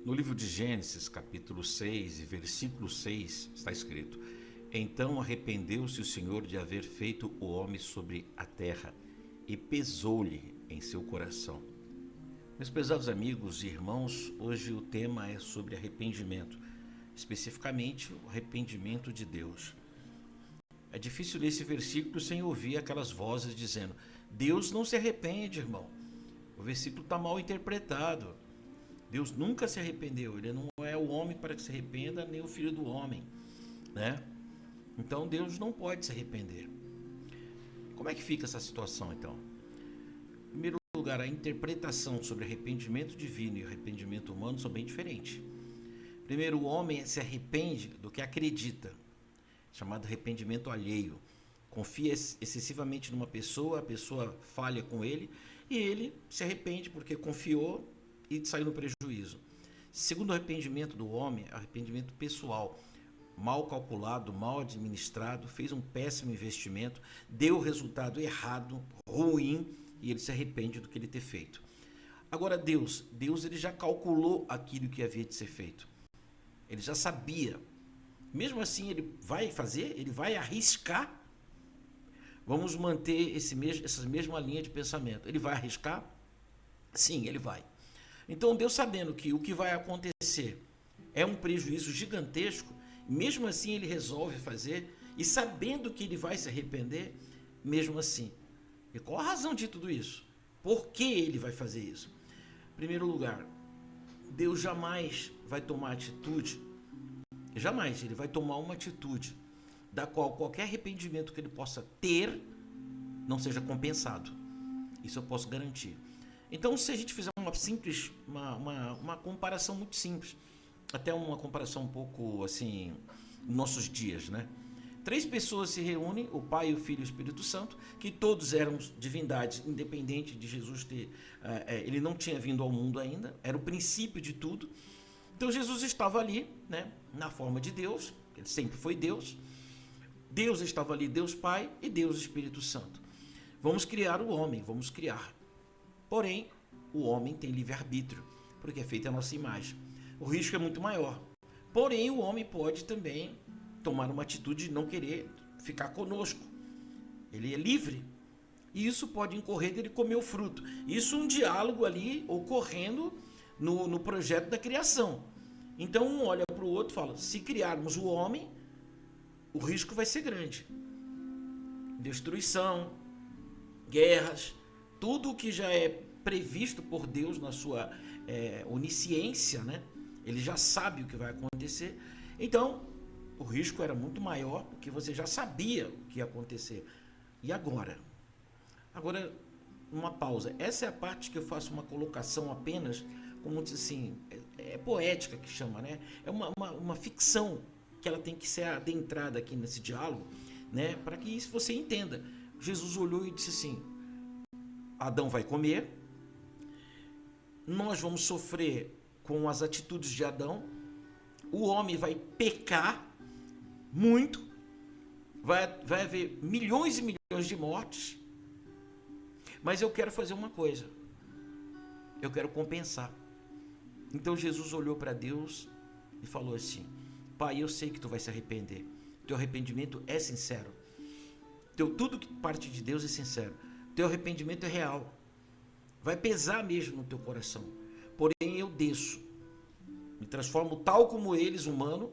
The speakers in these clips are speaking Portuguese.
No livro de Gênesis, capítulo 6 e versículo 6, está escrito: Então arrependeu-se o Senhor de haver feito o homem sobre a terra, e pesou-lhe em seu coração. Meus pesados amigos e irmãos, hoje o tema é sobre arrependimento, especificamente o arrependimento de Deus. É difícil ler esse versículo sem ouvir aquelas vozes dizendo: Deus não se arrepende, irmão. O versículo está mal interpretado. Deus nunca se arrependeu. Ele não é o homem para que se arrependa, nem o filho do homem, né? Então Deus não pode se arrepender. Como é que fica essa situação, então? Em primeiro lugar, a interpretação sobre arrependimento divino e arrependimento humano são bem diferentes. Primeiro, o homem se arrepende do que acredita, chamado arrependimento alheio. Confia excessivamente numa pessoa, a pessoa falha com ele e ele se arrepende porque confiou e saiu no prejuízo. Segundo, o arrependimento do homem, arrependimento pessoal, mal calculado, mal administrado, fez um péssimo investimento, deu resultado errado, ruim, e ele se arrepende do que ele ter feito. Agora Deus ele já calculou aquilo que havia de ser feito. Ele já sabia. Mesmo assim, ele vai fazer, ele vai arriscar. Vamos manter essa mesma linha de pensamento. Ele vai arriscar? Sim, ele vai. Então, Deus, sabendo que o que vai acontecer é um prejuízo gigantesco, mesmo assim ele resolve fazer, e sabendo que ele vai se arrepender, mesmo assim. E qual a razão de tudo isso? Por que ele vai fazer isso? Em primeiro lugar, Deus jamais vai tomar atitude, jamais, ele vai tomar uma atitude da qual qualquer arrependimento que ele possa ter não seja compensado. Isso eu posso garantir. Então, se a gente fizer uma comparação muito simples, até uma comparação um pouco assim, nossos dias, né? 3 pessoas se reúnem, o Pai, o Filho e o Espírito Santo, que todos eram divindades, independente de Jesus ele não tinha vindo ao mundo ainda, era o princípio de tudo. Então Jesus estava ali, né, na forma de Deus, ele sempre foi Deus. Deus estava ali, Deus Pai e Deus Espírito Santo. Vamos criar o homem, vamos criar. Porém, o homem tem livre-arbítrio, porque é feito a nossa imagem. O risco é muito maior. Porém, o homem pode também tomar uma atitude de não querer ficar conosco. Ele é livre. E isso pode incorrer dele comer o fruto. Isso é um diálogo ali ocorrendo no projeto da criação. Então, um olha para o outro e fala: se criarmos o homem, o risco vai ser grande. Destruição, guerras, tudo o que já é previsto por Deus na sua onisciência, né? Ele já sabe o que vai acontecer. Então, o risco era muito maior, porque você já sabia o que ia acontecer. E agora? Agora, uma pausa. Essa é a parte que eu faço uma colocação apenas, como assim, é poética que chama, né? É uma ficção que ela tem que ser adentrada aqui nesse diálogo, né? Para que isso você entenda. Jesus olhou e disse assim: Adão vai comer, nós vamos sofrer com as atitudes de Adão, o homem vai pecar muito, vai haver milhões e milhões de mortes, mas eu quero fazer uma coisa, eu quero compensar. Então Jesus olhou para Deus e falou assim: Pai, eu sei que tu vai se arrepender, teu arrependimento é sincero, tudo que parte de Deus é sincero, teu arrependimento é real, vai pesar mesmo no teu coração. Porém, eu desço, me transformo tal como eles, humano,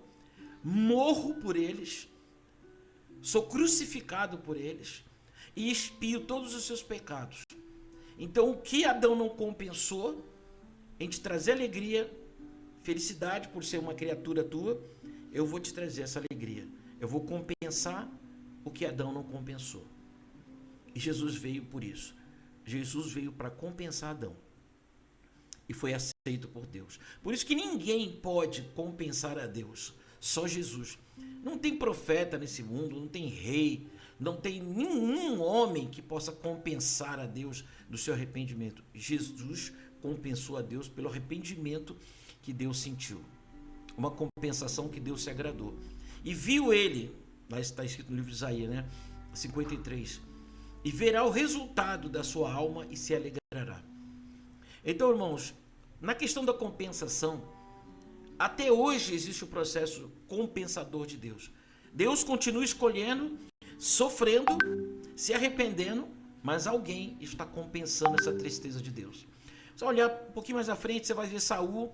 morro por eles, sou crucificado por eles e expio todos os seus pecados. Então, o que Adão não compensou em te trazer alegria, felicidade por ser uma criatura tua, eu vou te trazer essa alegria. Eu vou compensar o que Adão não compensou. E Jesus veio por isso. Jesus veio para compensar Adão. E foi aceito por Deus. Por isso que ninguém pode compensar a Deus. Só Jesus. Não tem profeta nesse mundo, não tem rei, não tem nenhum homem que possa compensar a Deus do seu arrependimento. Jesus compensou a Deus pelo arrependimento que Deus sentiu. Uma compensação que Deus se agradou. E viu ele, lá está escrito no livro de Isaías, né? 53. E verá o resultado da sua alma e se alegrará. Então, irmãos, na questão da compensação, até hoje existe o processo compensador de Deus. Deus continua escolhendo, sofrendo, se arrependendo, mas alguém está compensando essa tristeza de Deus. Se olhar um pouquinho mais à frente, você vai ver Saul.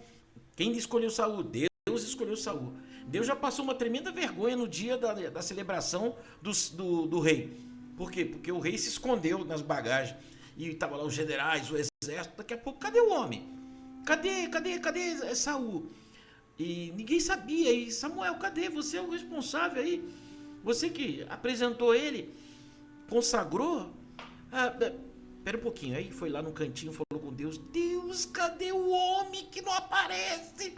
Quem escolheu Saul? Deus escolheu Saul. Deus já passou uma tremenda vergonha no dia da celebração do rei. Por quê? Porque o rei se escondeu nas bagagens. E estavam lá os generais, o exército. Daqui a pouco, cadê o homem? Cadê Saul? E ninguém sabia. E Samuel, cadê? Você é o responsável aí. Você que apresentou ele, consagrou. Espera um pouquinho. Aí foi lá no cantinho, falou com Deus. Deus, cadê o homem que não aparece?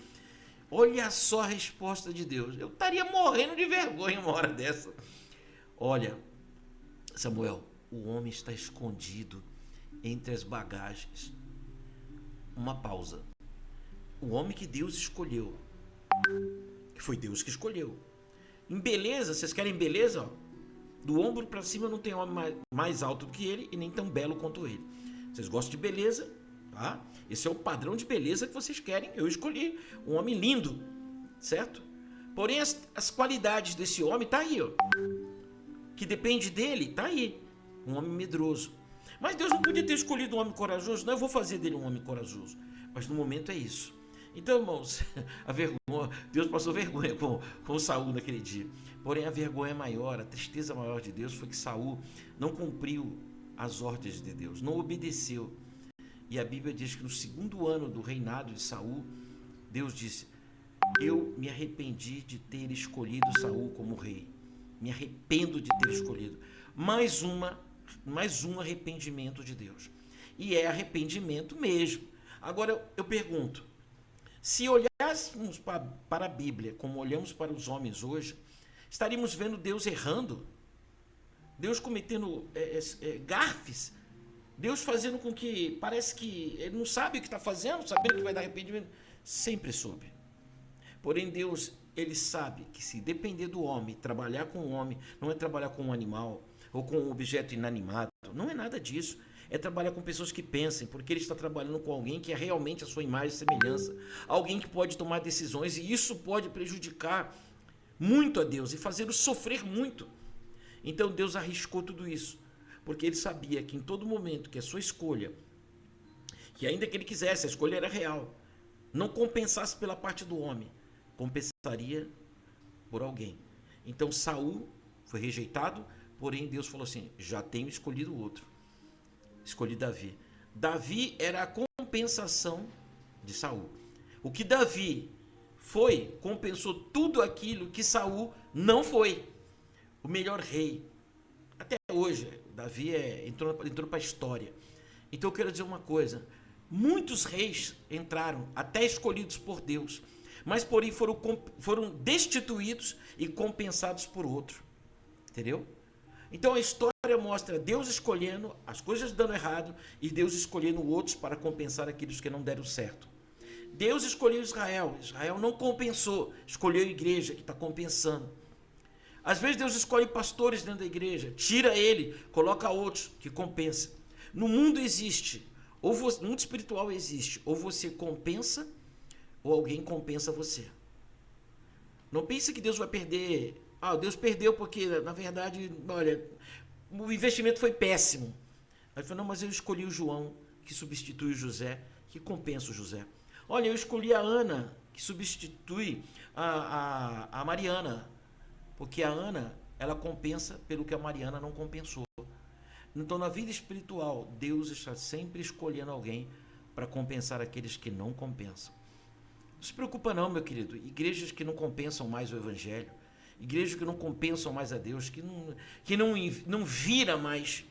Olha só a resposta de Deus. Eu estaria morrendo de vergonha uma hora dessa. Olha, Samuel, o homem está escondido entre as bagagens. Uma pausa. O homem que Deus escolheu. Foi Deus que escolheu. Em beleza, vocês querem beleza? Ó, do ombro para cima não tem homem mais alto do que ele e nem tão belo quanto ele. Vocês gostam de beleza? Tá? Esse é o padrão de beleza que vocês querem. Eu escolhi um homem lindo, certo? Porém, as qualidades desse homem tá aí, ó. Que depende dele, tá aí. Um homem medroso. Mas Deus não podia ter escolhido um homem corajoso. Não, eu vou fazer dele um homem corajoso. Mas no momento é isso. Então, irmãos, a vergonha, Deus passou vergonha com Saul naquele dia. Porém, a vergonha maior, a tristeza maior de Deus foi que Saul não cumpriu as ordens de Deus, não obedeceu. E a Bíblia diz que no segundo ano do reinado de Saul, Deus disse: eu me arrependi de ter escolhido Saul como rei. Me arrependo de ter escolhido. Mais um arrependimento de Deus. E é arrependimento mesmo. Agora eu pergunto, se olhássemos para a Bíblia como olhamos para os homens hoje, estaríamos vendo Deus errando, Deus cometendo gafes, Deus fazendo com que parece que ele não sabe o que está fazendo, sabendo que vai dar arrependimento. Sempre soube. Porém, Deus, ele sabe que se depender do homem, trabalhar com o homem, não é trabalhar com um animal ou com um objeto inanimado, não é nada disso. É trabalhar com pessoas que pensem, porque ele está trabalhando com alguém que é realmente a sua imagem e semelhança. Alguém que pode tomar decisões, e isso pode prejudicar muito a Deus e fazê-lo sofrer muito. Então Deus arriscou tudo isso, porque ele sabia que em todo momento que a sua escolha, que ainda que ele quisesse, a escolha era real, não compensasse pela parte do homem, compensaria por alguém. Então Saul foi rejeitado, porém Deus falou assim: já tenho escolhido outro. Escolhi Davi. Davi era a compensação de Saul. O que Davi foi, compensou tudo aquilo que Saul não foi. O melhor rei. Até hoje, Davi entrou para a história. Então eu quero dizer uma coisa. Muitos reis entraram, até escolhidos por Deus, mas porém foram destituídos e compensados por outro. Entendeu? Então a história mostra Deus escolhendo, as coisas dando errado, e Deus escolhendo outros para compensar aqueles que não deram certo. Deus escolheu Israel, Israel não compensou, escolheu a igreja que está compensando. Às vezes Deus escolhe pastores dentro da igreja, tira ele, coloca outros que compensam. No mundo existe, no mundo espiritual existe, ou você compensa, ou alguém compensa você. Não pense que Deus vai perder. Deus perdeu porque, na verdade, olha, o investimento foi péssimo. Aí ele falou: não, mas eu escolhi o João, que substitui o José, que compensa o José. Olha, eu escolhi a Ana, que substitui a Mariana, porque a Ana, ela compensa pelo que a Mariana não compensou. Então, na vida espiritual, Deus está sempre escolhendo alguém para compensar aqueles que não compensam. Não se preocupa não, meu querido. Igrejas que não compensam mais o Evangelho, igrejas que não compensam mais a Deus, que não vira mais,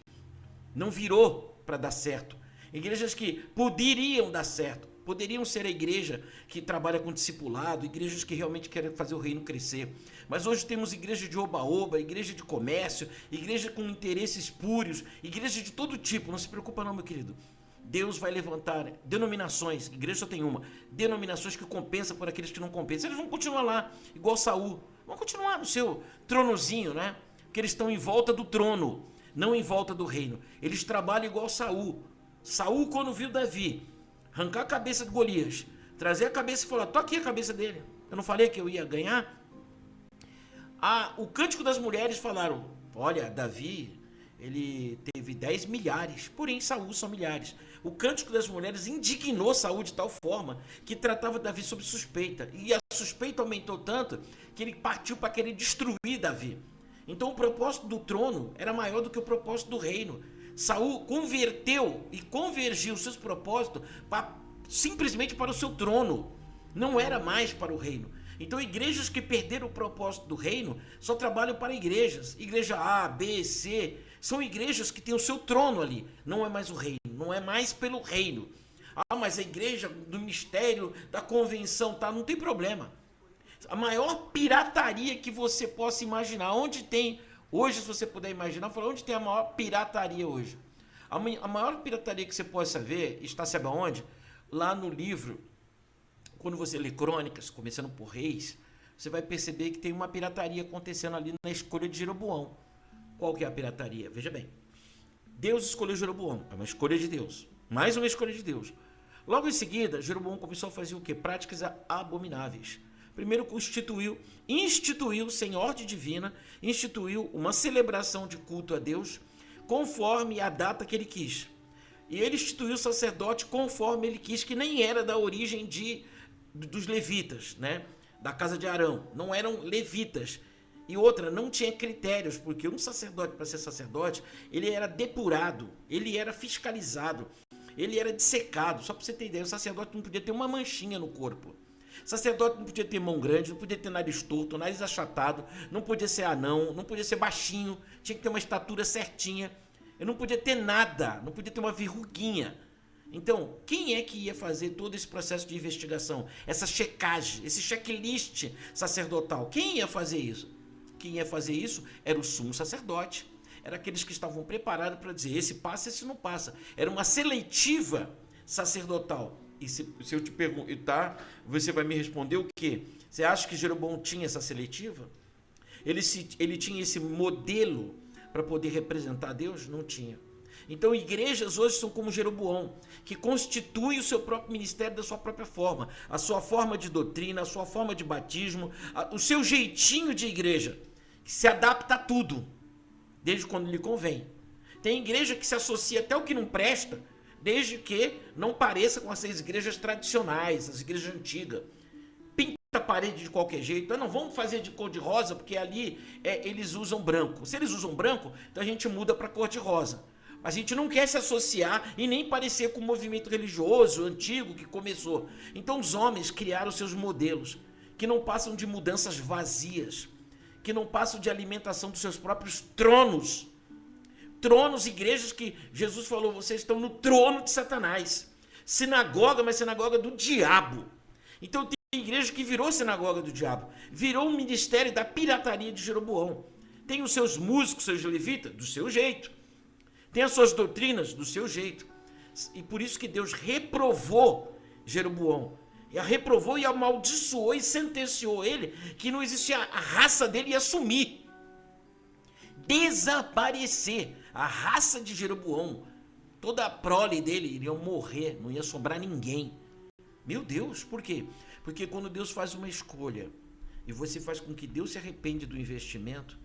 não virou para dar certo. Igrejas que poderiam dar certo, poderiam ser a igreja que trabalha com discipulado, igrejas que realmente querem fazer o reino crescer. Mas hoje temos igreja de oba-oba, igreja de comércio, igreja com interesses espúrios, igreja de todo tipo. Não se preocupa não, meu querido. Deus vai levantar denominações, igreja só tem uma, denominações que compensam por aqueles que não compensam. Eles vão continuar lá, igual Saul. Vão continuar no seu tronozinho, né? Porque eles estão em volta do trono, não em volta do reino. Eles trabalham igual Saul. Saul, quando viu Davi arrancar a cabeça de Golias, trazer a cabeça e falar: tô aqui a cabeça dele. Eu não falei que eu ia ganhar? O Cântico das Mulheres falaram, olha, Davi, ele teve 10 milhares, porém Saul são milhares. O Cântico das Mulheres indignou Saul de tal forma que tratava Davi sob suspeita. E a suspeita aumentou tanto que ele partiu para querer destruir Davi. Então o propósito do trono era maior do que o propósito do reino. Saul converteu e convergiu seus propósitos simplesmente para o seu trono. Não era mais para o reino. Então igrejas que perderam o propósito do reino só trabalham para igrejas. Igreja A, B, C. São igrejas que têm o seu trono ali. Não é mais o reino. Não é mais pelo reino. Mas a igreja do mistério, da convenção, tá? Não tem problema. A maior pirataria que você possa imaginar. Onde tem, hoje, se você puder imaginar, onde tem a maior pirataria hoje? A maior pirataria que você possa ver, está sabe aonde? Lá no livro, quando você lê crônicas, começando por reis, você vai perceber que tem uma pirataria acontecendo ali na escolha de Jeroboão. Qual que é a pirataria? Veja bem. Deus escolheu Jeroboão. É uma escolha de Deus. Mais uma escolha de Deus. Logo em seguida, Jeroboão começou a fazer o quê? Práticas abomináveis. Primeiro instituiu, sem ordem divina, instituiu uma celebração de culto a Deus conforme a data que ele quis. E ele instituiu o sacerdote conforme ele quis, que nem era da origem dos levitas, né? Da casa de Arão. Não eram levitas. E outra, não tinha critérios, porque um sacerdote, para ser sacerdote, ele era depurado, ele era fiscalizado, ele era dissecado. Só para você ter ideia, o sacerdote não podia ter uma manchinha no corpo. O sacerdote não podia ter mão grande, não podia ter nariz torto, nariz achatado, não podia ser anão, não podia ser baixinho, tinha que ter uma estatura certinha. Eu não podia ter nada, não podia ter uma verruguinha. Então, quem é que ia fazer todo esse processo de investigação? Essa checagem, esse checklist sacerdotal? Quem ia fazer isso? Quem ia fazer isso era o sumo sacerdote. Era aqueles que estavam preparados para dizer, esse passa, esse não passa. Era uma seletiva sacerdotal. E se eu te perguntar, você vai me responder o quê? Você acha que Jeroboão tinha essa seletiva? Ele tinha esse modelo para poder representar Deus? Não tinha. Então igrejas hoje são como Jeroboão, que constitui o seu próprio ministério da sua própria forma, a sua forma de doutrina, a sua forma de batismo, o seu jeitinho de igreja, que se adapta a tudo, desde quando lhe convém. Tem igreja que se associa até o que não presta, desde que não pareça com essas igrejas tradicionais, as igrejas antigas. Pinta a parede de qualquer jeito. Não, vamos fazer de cor de rosa, porque ali eles usam branco. Se eles usam branco, então a gente muda para cor de rosa. A gente não quer se associar e nem parecer com o movimento religioso antigo que começou. Então os homens criaram seus modelos, que não passam de mudanças vazias, que não passam de alimentação dos seus próprios tronos. Tronos, igrejas que Jesus falou, vocês estão no trono de Satanás. Sinagoga, mas sinagoga do diabo. Então tem igreja que virou sinagoga do diabo. Virou um ministério da pirataria de Jeroboão. Tem os seus músicos, seus levitas, do seu jeito. Tem as suas doutrinas do seu jeito. E por isso que Deus reprovou Jeroboão. E a reprovou e amaldiçoou e sentenciou ele que não existia, a raça dele ia sumir. Desaparecer. A raça de Jeroboão, toda a prole dele iriam morrer, não ia sobrar ninguém. Meu Deus, por quê? Porque quando Deus faz uma escolha e você faz com que Deus se arrepende do investimento,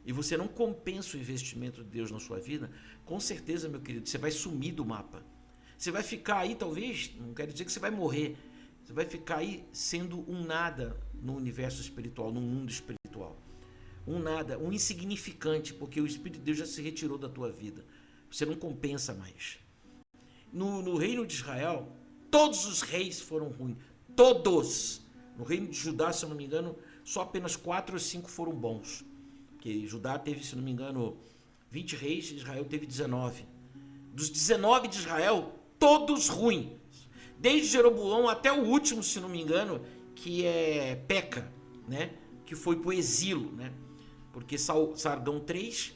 e você não compensa o investimento de Deus na sua vida, com certeza, meu querido, você vai sumir do mapa. Você vai ficar aí, talvez, não quero dizer que você vai morrer, você vai ficar aí sendo um nada no universo espiritual, no mundo espiritual. Um nada, um insignificante, porque o Espírito de Deus já se retirou da tua vida. Você não compensa mais. No reino de Israel, todos os reis foram ruins. Todos. No reino de Judá, se eu não me engano, só apenas 4 ou 5 foram bons. Porque Judá teve, se não me engano, 20 reis, Israel teve 19. Dos 19 de Israel, todos ruins. Desde Jeroboão até o último, se não me engano, que é Peca, né? Que foi para o exílio, né? Porque Sargão III,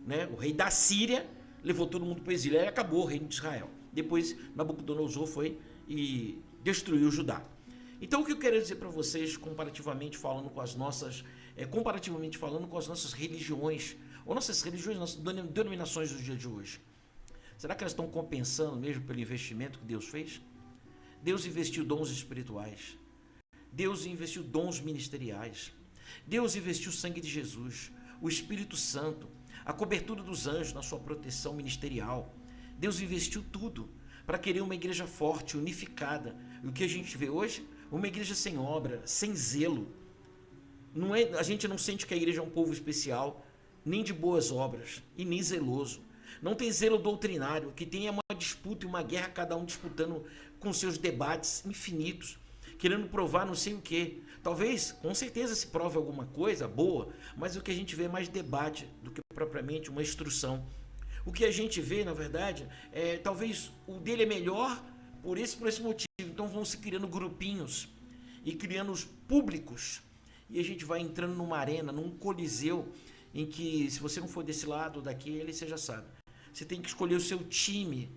né? O rei da Síria, levou todo mundo para o exílio. Aí acabou o reino de Israel. Depois Nabucodonosor foi e destruiu Judá. Então o que eu quero dizer para vocês, comparativamente falando com as nossas religiões, ou nossas religiões, nossas denominações do dia de hoje, será que elas estão compensando mesmo pelo investimento que Deus fez? Deus investiu dons espirituais. Deus investiu dons ministeriais. Deus investiu o sangue de Jesus, o Espírito Santo, a cobertura dos anjos na sua proteção ministerial. Deus investiu tudo para querer uma igreja forte, unificada. E o que a gente vê hoje? Uma igreja sem obra, sem zelo. A gente não sente que a igreja é um povo especial, nem de boas obras, e nem zeloso. Não tem zelo doutrinário, que tenha uma disputa e uma guerra, cada um disputando com seus debates infinitos, querendo provar não sei o quê. Talvez, com certeza, se prove alguma coisa boa, mas o que a gente vê é mais debate do que propriamente uma instrução. O que a gente vê, na verdade, talvez o dele é melhor por esse motivo. Então vão se criando grupinhos e criando os públicos. E a gente vai entrando numa arena, num coliseu, em que se você não for desse lado ou daquele, você já sabe. Você tem que escolher o seu time,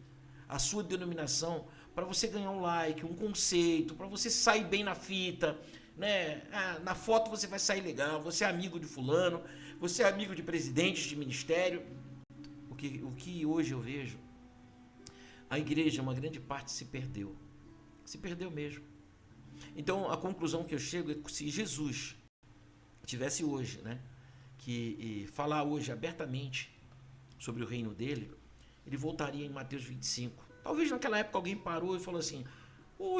a sua denominação, para você ganhar um like, um conceito, para você sair bem na fita, né? Na foto você vai sair legal, você é amigo de fulano, você é amigo de presidentes de ministério. O que hoje eu vejo, a igreja, uma grande parte se perdeu mesmo. Então a conclusão que eu chego é que se Jesus tivesse hoje, né, que falar hoje abertamente sobre o reino dele, ele voltaria em Mateus 25. Talvez naquela época alguém parou e falou assim: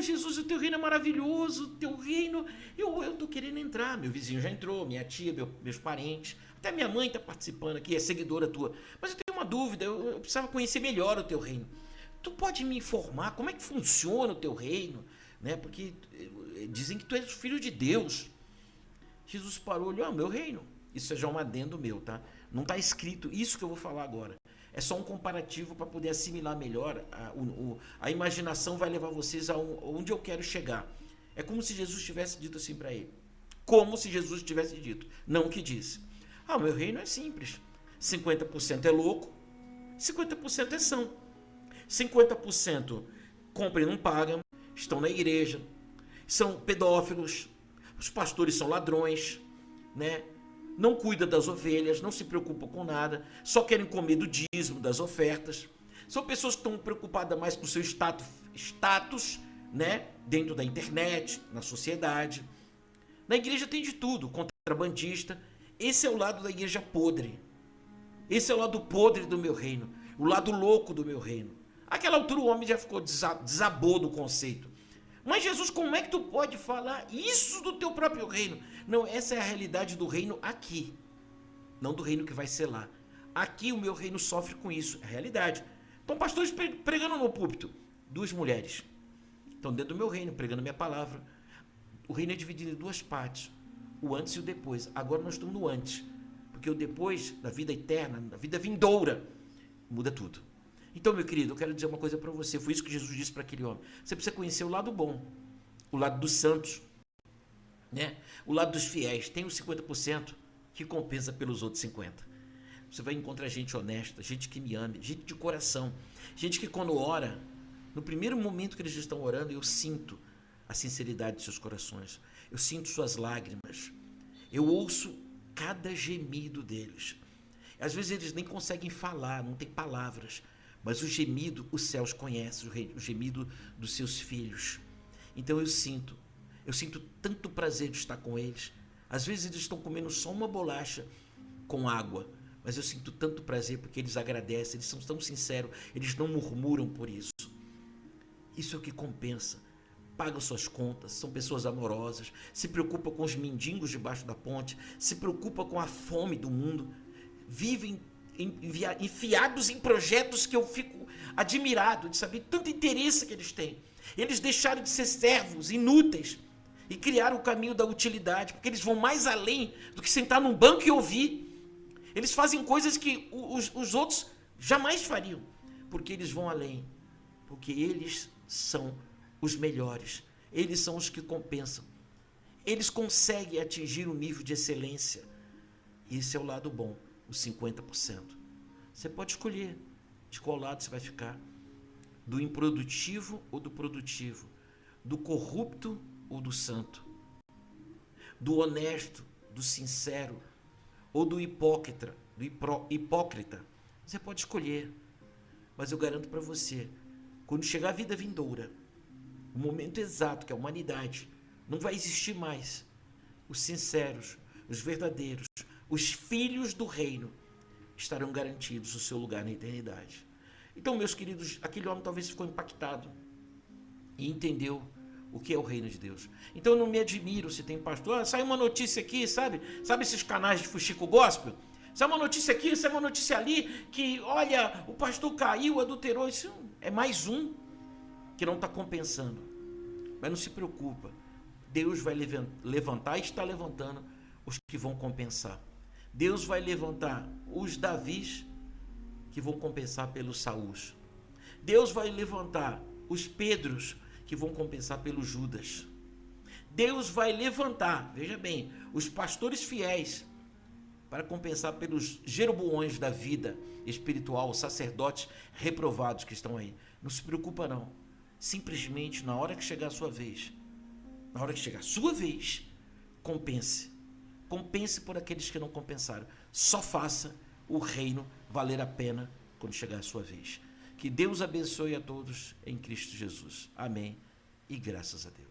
Jesus, o teu reino é maravilhoso, o teu reino, eu tô querendo entrar. Meu vizinho já entrou, minha tia, meus parentes, até minha mãe está participando aqui, é seguidora tua. Mas eu tenho uma dúvida, eu precisava conhecer melhor o teu reino. Tu pode me informar como é que funciona o teu reino? Né? Porque dizem que tu és filho de Deus. Jesus parou e olhou: meu reino. Isso é já um adendo meu, tá? Não está escrito isso que eu vou falar agora. É só um comparativo para poder assimilar melhor. A imaginação vai levar vocês aonde eu quero chegar. É como se Jesus tivesse dito assim para ele. Como se Jesus tivesse dito. Não o que disse. O meu reino é simples. 50% é louco, 50% é são. 50% compram e não pagam, estão na igreja, são pedófilos, os pastores são ladrões, né? Não cuidam das ovelhas, não se preocupam com nada, só querem comer do dízimo, das ofertas. São pessoas que estão preocupadas mais com o seu status, né? Dentro da internet, na sociedade. Na igreja tem de tudo, contrabandista. Esse é o lado da igreja podre. Esse é o lado podre do meu reino, o lado louco do meu reino. Àquela altura o homem já ficou desabou do conceito. Mas Jesus, como é que tu pode falar isso do teu próprio reino? Não, essa é a realidade do reino aqui, não do reino que vai ser lá. Aqui o meu reino sofre com isso, é a realidade. Então pastores pregando no púlpito, 2 mulheres. Estão dentro do meu reino, pregando minha palavra. O reino é dividido em 2 partes, o antes e o depois. Agora nós estamos no antes, porque o depois, da vida eterna, da vida vindoura, muda tudo. Então, meu querido, eu quero dizer uma coisa para você. Foi isso que Jesus disse para aquele homem. Você precisa conhecer o lado bom, o lado dos santos, né? O lado dos fiéis. Tem os 50% que compensa pelos outros 50%. Você vai encontrar gente honesta, gente que me ame, gente de coração, gente que quando ora, no primeiro momento que eles estão orando, eu sinto a sinceridade de seus corações. Eu sinto suas lágrimas. Eu ouço cada gemido deles. Às vezes eles nem conseguem falar, não tem palavras. Mas o gemido, os céus conhecem, o gemido dos seus filhos. Então eu sinto tanto prazer de estar com eles. Às vezes eles estão comendo só uma bolacha com água, mas eu sinto tanto prazer porque eles agradecem, eles são tão sinceros, eles não murmuram por isso. Isso é o que compensa. Pagam suas contas, são pessoas amorosas, se preocupam com os mendigos debaixo da ponte, se preocupam com a fome do mundo, vivem enfiados em projetos que eu fico admirado de saber tanto interesse que eles têm. Eles deixaram de ser servos inúteis e criaram o caminho da utilidade, porque eles vão mais além do que sentar num banco e ouvir. Eles fazem coisas que os outros jamais fariam, porque eles vão além, porque eles são os melhores, eles são os que compensam, eles conseguem atingir um nível de excelência. Esse é o lado bom, os 50%. Você pode escolher de qual lado você vai ficar, do improdutivo ou do produtivo, do corrupto ou do santo, do honesto, do sincero ou do hipócrita, Você pode escolher, mas eu garanto para você, quando chegar a vida vindoura, o momento exato que a humanidade Não vai existir mais. Os sinceros, os verdadeiros, os filhos do reino estarão garantidos o seu lugar na eternidade. Então, meus queridos, aquele homem talvez ficou impactado e entendeu o que é o reino de Deus. Então, eu não me admiro se tem pastor, sai uma notícia aqui, sabe esses canais de fuxico gospel? Sai uma notícia aqui, sai uma notícia ali, que, olha, o pastor caiu, adulterou. Isso é mais um que não está compensando. Mas não se preocupa. Deus vai levantar e está levantando os que vão compensar. Deus vai levantar os Davis que vão compensar pelos Saús. Deus vai levantar os Pedros que vão compensar pelos Judas. Deus vai levantar, veja bem, os pastores fiéis para compensar pelos Jeroboões da vida espiritual, os sacerdotes reprovados que estão aí. Não se preocupa não. Simplesmente, na hora que chegar a sua vez, compense. Compense por aqueles que não compensaram. Só faça o reino valer a pena quando chegar a sua vez. Que Deus abençoe a todos em Cristo Jesus. Amém e graças a Deus.